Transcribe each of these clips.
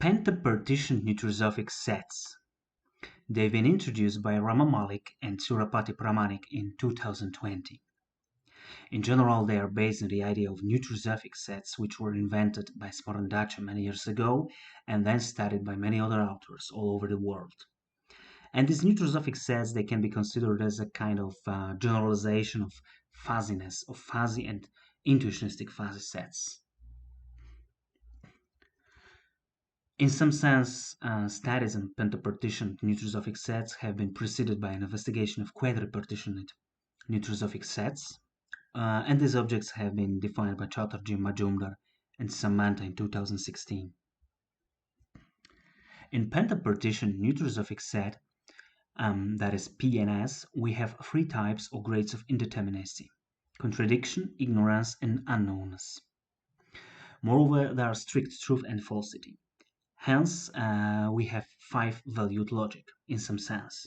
Pentapartitioned neutrosophic sets. They've been introduced by Mallick and Pramanik in 2020. In general, they are based on the idea of neutrosophic sets, which were invented by Dacha many years ago and then studied by many other authors all over the world. And these neutrosophic sets, they can be considered as a kind of generalization of fuzziness, of fuzzy and intuitionistic fuzzy sets. In some sense, studies on pentapartitioned neutrosophic sets have been preceded by an investigation of quadripartitioned neutrosophic sets, and these objects have been defined by Chatterjee, Majumdar, and Samantha in 2016. In pentapartitioned neutrosophic set, that is P and S, we have three types or grades of indeterminacy: contradiction, ignorance, and unknownness. Moreover, there are strict truth and falsity. Hence, we have five-valued logic, in some sense.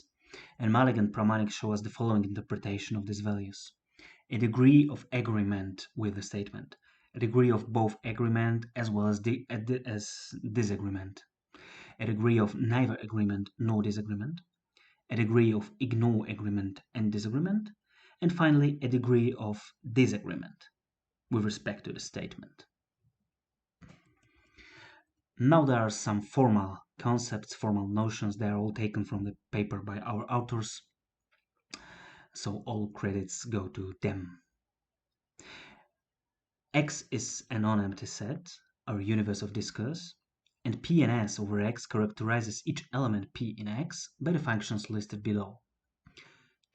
And Mallick and Pramanik show us the following interpretation of these values: a degree of agreement with the statement, a degree of both agreement as well as disagreement, a degree of neither agreement nor disagreement, a degree of ignore agreement and disagreement, and finally a degree of disagreement with respect to the statement. Now there are some formal concepts, formal notions. They are all taken from the paper by our authors, so all credits go to them. X is a non-empty set, our universe of discourse, and P and S over X characterizes each element P in X by the functions listed below: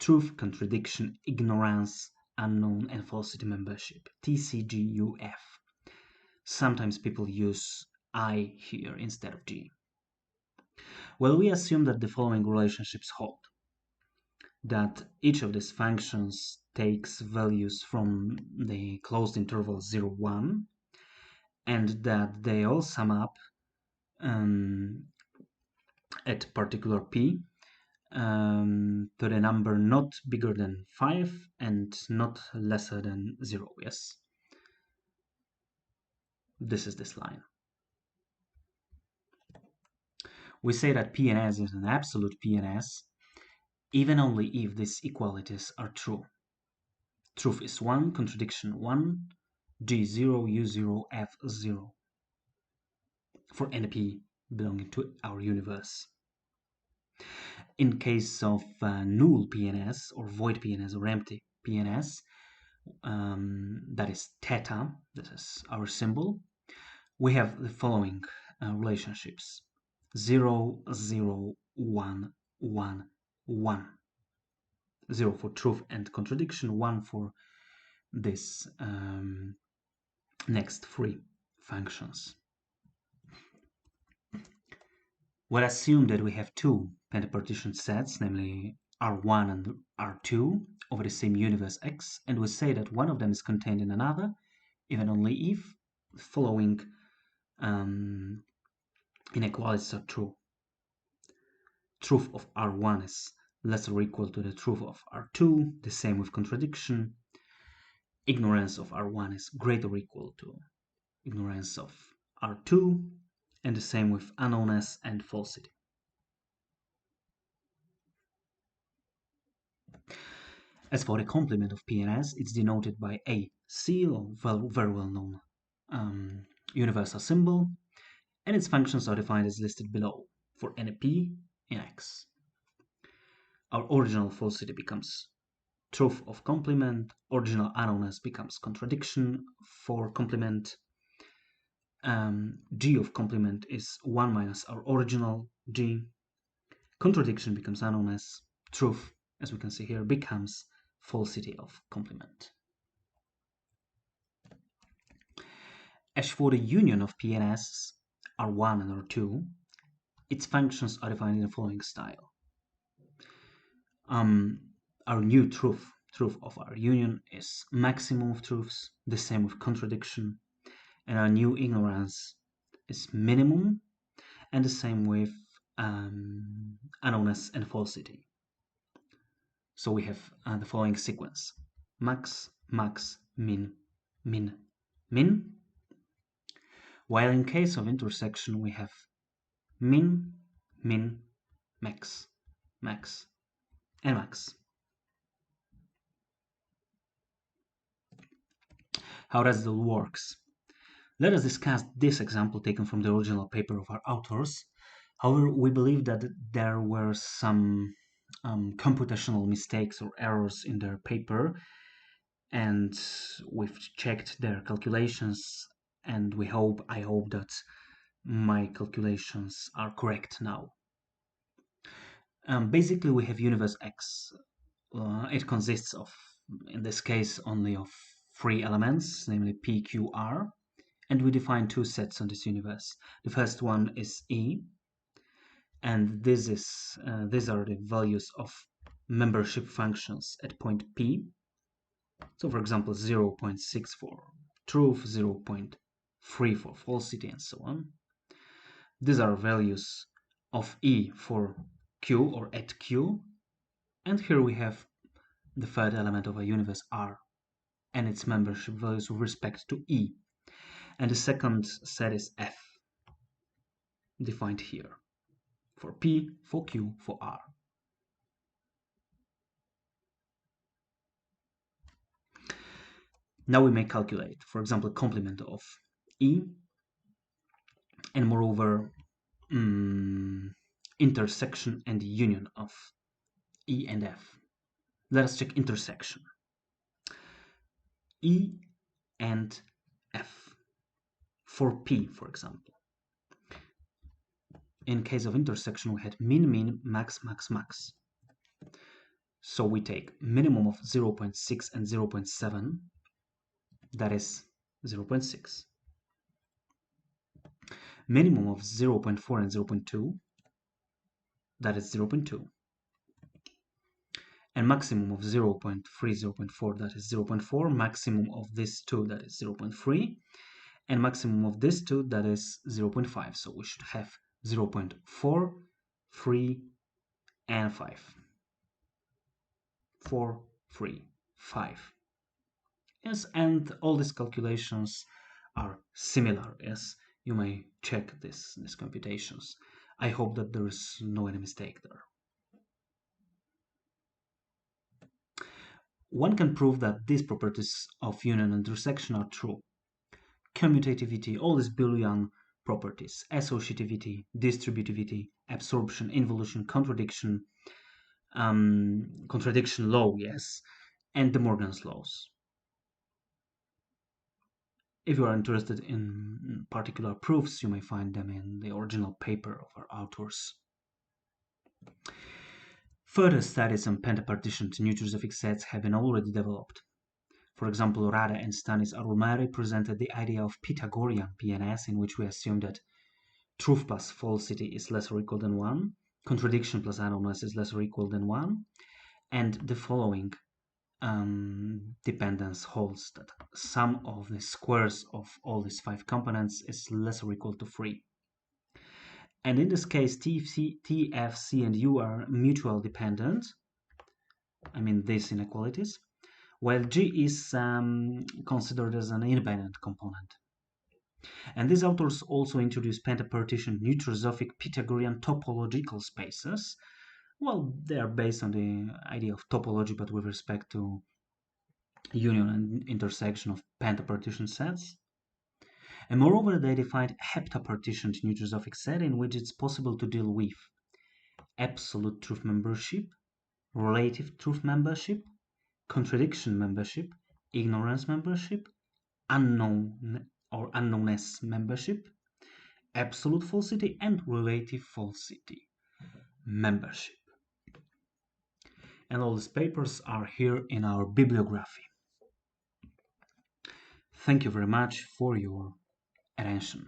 truth, contradiction, ignorance, unknown, and falsity membership, TCGUF. Sometimes people use I here instead of G. Well, we assume that the following relationships hold: that each of these functions takes values from the closed interval 0, 1, and that they all sum up at particular P to the number not bigger than 5 and not lesser than 0, yes? This is this line. We say that P and S is an absolute P and S even only if these equalities are true. Truth is 1, contradiction 1, G0, U0, F0 for any P belonging to our universe. In case of null PNS or void PNS or empty PNS, that is theta, this is our symbol, we have the following relationships: 0, 0, 1, 1, 1. 0 for truth and contradiction, 1 for this next three functions. We'll assume that we have two pentapartitioned sets, namely R1 and R2, over the same universe X, and we say that one of them is contained in another, even only if the following inequalities are true. Truth of R1 is less or equal to the truth of R2, the same with contradiction. Ignorance of R1 is greater or equal to ignorance of R2, and the same with unknownness and falsity. As for the complement of PNS, it's denoted by AC, or very well-known universal symbol, and its functions are defined as listed below for any P in X. Our original falsity becomes truth of complement, original unknownness becomes contradiction for complement. G of complement is 1 minus our original G. Contradiction becomes unknownness. Truth, as we can see here, becomes falsity of complement. As for the union of P and S, R1 and R2, its functions are defined in the following style. Our new truth of our union is maximum of truths, the same with contradiction, and our new ignorance is minimum, and the same with unknownness and falsity. So we have the following sequence: max, max, min, min, min. While in case of intersection we have min, min, max, max, and max. How does it works? Let us discuss this example taken from the original paper of our authors. However, we believe that there were some computational mistakes or errors in their paper, and we've checked their calculations, and I hope that my calculations are correct now. Basically, we have universe X. It consists of, in this case, only of 3 elements, namely P, Q, R, and we define 2 sets on this universe. The first one is E, and these are the values of membership functions at point P. So, for example, 0.6 for truth, 0.3 for falsity, and so on. These are values of E for Q or at Q, and here we have the third element of a universe R and its membership values with respect to E. And the second set is F, defined here, for P, for Q, for R. Now we may calculate, for example, a complement of E, and moreover, intersection and union of E and F. Let us check intersection. E and F for P, for example. In case of intersection, we had min, min, max, max, max. So we take minimum of 0.6 and 0.7, that is 0.6. Minimum of 0.4 and 0.2, that is 0.2. And maximum of 0.3, 0.4, that is 0.4. Maximum of this two, that is 0.3. And maximum of this two, that is 0.5. So we should have 0.4, 3, and 5. 4, 3, 5. Yes, and all these calculations are similar. Yes, you may check these computations. I hope that there is no any mistake there. One can prove that these properties of union and intersection are true. Commutativity, all these Boolean properties, associativity, distributivity, absorption, involution, contradiction, contradiction law, yes, and De Morgan's laws. If you are interested in particular proofs, you may find them in the original paper of our authors. Further studies on pentapartitioned neutrosophic sets have been already developed. For example, Radha and Stanis Arul presented the idea of Pythagorean PNS, in which we assume that truth plus falsity is less or equal than 1, contradiction plus unknownness is less or equal than 1, and the following dependence holds, that sum of the squares of all these 5 components is less or equal to 3. And in this case, T, F, C, and U are mutual dependent. I mean these inequalities, while G is considered as an independent component. And these authors also introduced pentapartitioned neutrosophic Pythagorean topological spaces. Well, they are based on the idea of topology, but with respect to union and intersection of pentapartitioned sets. And moreover, they defined heptapartitioned neutrosophic set, in which it's possible to deal with absolute truth membership, relative truth membership, contradiction membership, ignorance membership, unknown or unknownness membership, absolute falsity, and relative falsity membership. And all these papers are here in our bibliography. Thank you very much for your attention.